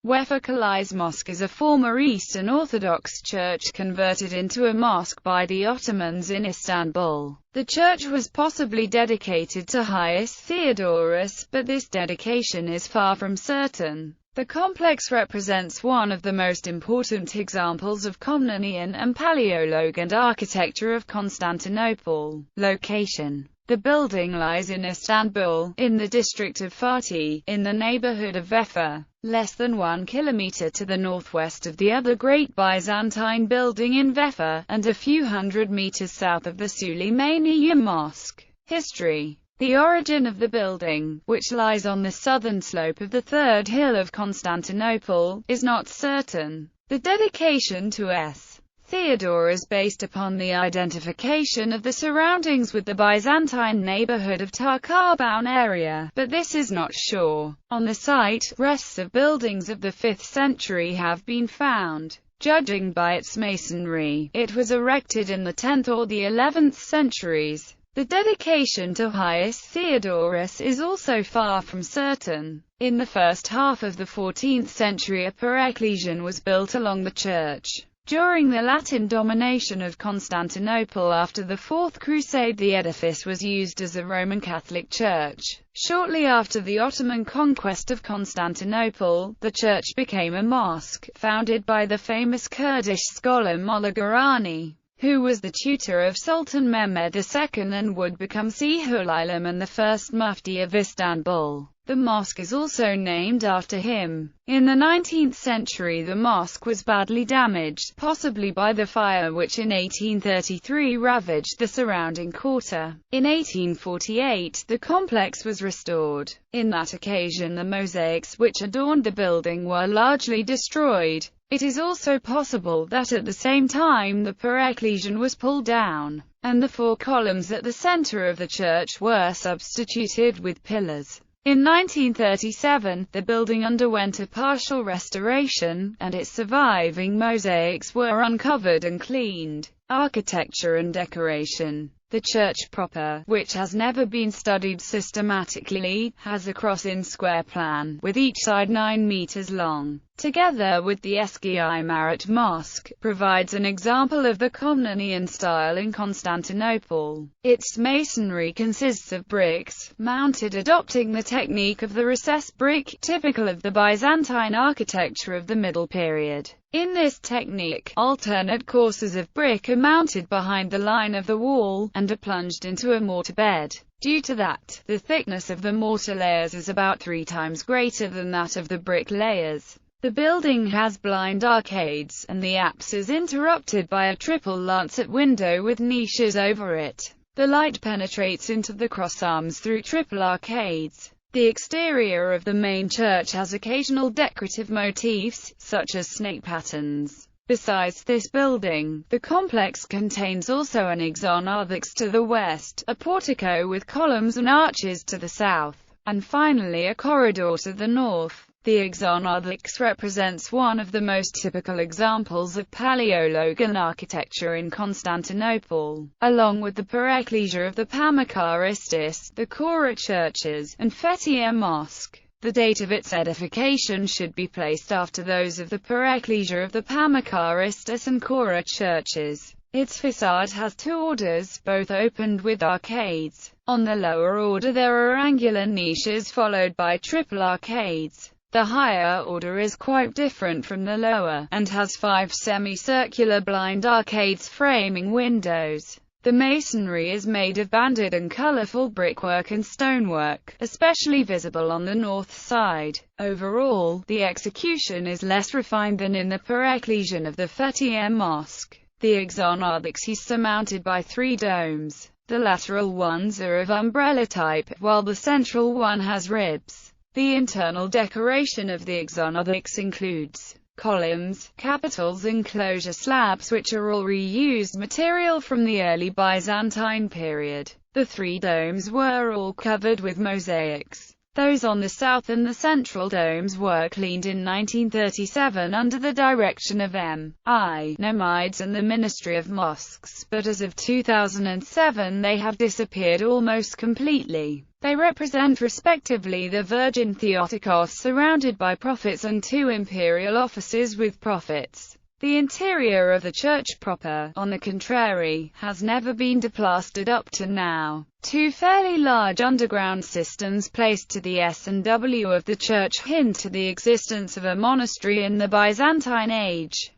Vefa Kilise Mosque is a former Eastern Orthodox church converted into a mosque by the Ottomans in Istanbul. The church was possibly dedicated to Hagios Theodorus, but this dedication is far from certain. The complex represents one of the most important examples of Komnenian and Paleologan architecture of Constantinople. Location: the building lies in Istanbul, in the district of Fatih, in the neighborhood of Vefa, less than 1 kilometer to the northwest of the other great Byzantine building in Vefa, and a few hundred meters south of the Süleymaniye Mosque. History: the origin of the building, which lies on the southern slope of the third hill of Constantinople, is not certain. The dedication to S. Theodore is based upon the identification of the surroundings with the Byzantine neighborhood of Tarkabaun area, but this is not sure. On the site, rests of buildings of the 5th century have been found. Judging by its masonry, it was erected in the 10th or the 11th centuries. The dedication to Hagios Theodorus is also far from certain. In the first half of the 14th century a pareclesion was built along the church. During the Latin domination of Constantinople after the Fourth Crusade, the edifice was used as a Roman Catholic church. Shortly after the Ottoman conquest of Constantinople, the church became a mosque, founded by the famous Kurdish scholar Molla Gurani, who was the tutor of Sultan Mehmed II and would become Sihul Ilm and the first Mufti of Istanbul. The mosque is also named after him. In the 19th century the mosque was badly damaged, possibly by the fire which in 1833 ravaged the surrounding quarter. In 1848 the complex was restored. In that occasion the mosaics which adorned the building were largely destroyed. It is also possible that at the same time the pareclesion was pulled down, and the 4 columns at the center of the church were substituted with pillars. In 1937, the building underwent a partial restoration, and its surviving mosaics were uncovered and cleaned. Architecture and decoration: the church proper, which has never been studied systematically, has a cross-in-square plan, with each side 9 meters long. Together with the Eski Imarat Mosque, provides an example of the Komnenian style in Constantinople. Its masonry consists of bricks, mounted adopting the technique of the recessed brick, typical of the Byzantine architecture of the Middle Period. In this technique, alternate courses of brick are mounted behind the line of the wall, and are plunged into a mortar bed. Due to that, the thickness of the mortar layers is about 3 times greater than that of the brick layers. The building has blind arcades, and the apse is interrupted by a triple lancet window with niches over it. The light penetrates into the cross-arms through triple arcades. The exterior of the main church has occasional decorative motifs, such as snake patterns. Besides this building, the complex contains also an exonarthex to the west, a portico with columns and arches to the south, and finally a corridor to the north. The exonarthex represents one of the most typical examples of Paleologan architecture in Constantinople, along with the pareclesia of the Pamukkaleistis, the Kora churches, and Fethiye Mosque. The date of its edification should be placed after those of the pareclesia of the Pamukkaleistis and Kora churches. Its facade has 2 orders, both opened with arcades. On the lower order there are angular niches followed by triple arcades. The higher order is quite different from the lower, and has 5 semicircular blind arcades framing windows. The masonry is made of banded and colorful brickwork and stonework, especially visible on the north side. Overall, the execution is less refined than in the pareclesion of the Fethiye Mosque. The exonarthex is surmounted by 3 domes. The lateral ones are of umbrella type, while the central one has ribs. The internal decoration of the exonarthex includes columns, capitals and closure slabs, which are all reused material from the early Byzantine period. The 3 domes were all covered with mosaics. Those on the south and the central domes were cleaned in 1937 under the direction of M.I. Nomides and the Ministry of Mosques, but as of 2007 they have disappeared almost completely. They represent respectively the Virgin Theotokos surrounded by prophets and two imperial offices with prophets. The interior of the church proper, on the contrary, has never been deplastered up to now. Two fairly large underground cisterns placed to the S and W of the church hint to the existence of a monastery in the Byzantine age.